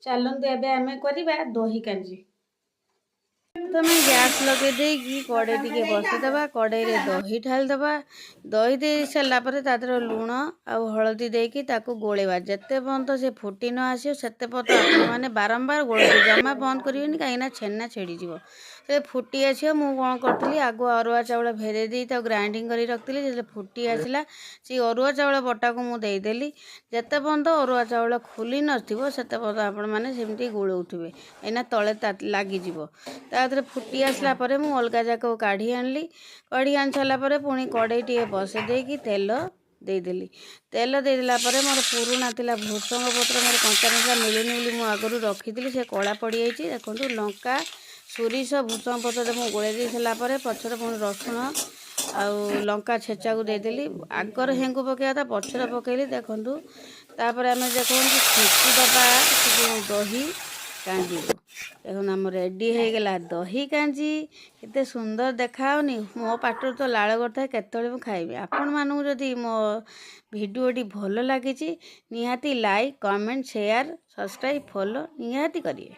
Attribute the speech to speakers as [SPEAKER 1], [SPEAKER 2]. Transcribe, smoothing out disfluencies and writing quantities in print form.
[SPEAKER 1] ଚାଲନ୍ତୁ ଏବେ ଆମେ କରିବା ଦହି କାଞ୍ଜି।
[SPEAKER 2] प्रथम गैस लगे देगी कड़े टी बसईदे कड़े दही ढालीदे दही दे सारापर तादर लुण आ हलदी देकी गोलेवा जिते पर्यंत से फुटी न आसो से पर्यंत आपने बारंबार गोलते जमा बंद करेंगे कहीं छेना छिड़ीज से फुटी आसो मुझे कौन करी आगु अरुआ चाउल भेदे दी ग्राइंडिंग कर रखी जो फुटी आसला से अरुआ चाउल बटा को मुझे देदेली जिते पर्यंत अरुआ चाउल खुली नथिबो सेते पर्यंत आपण मैंने सेमती गोलौथिबे एना तले लगिज तादरे फुटी आसला परे मु अलगा जाक काढ़ी आनली काढ़ी आनी सारापर पुणी कड़े टी बसई देकी तेल देदेली तेल देदेला मोर पुराणा थिला भृषंग पत्र मोर कंचा लंका मिलूनी बोली मु आगरू रखी से कला पड़ी जाइए देखो लंका सोरिष भृषंग पत्र मुझे गोले दे सारापर पछरे पुणी रसुण आउ लंका छेचा को देदेली आगर हेंगु पकड़ा था पछरे पकईली देखूँ तापर आम देखो छेची दबा दही कांजी देखो आम रेडी हो गला दही कांजी केते सुंदर देखाउनी मो पाटर तो लाल करता है केतले मु खाइबे आपण मानू जदि मो भिडियोटी भल लगी निहाती like comment share subscribe follow निहाती करिए।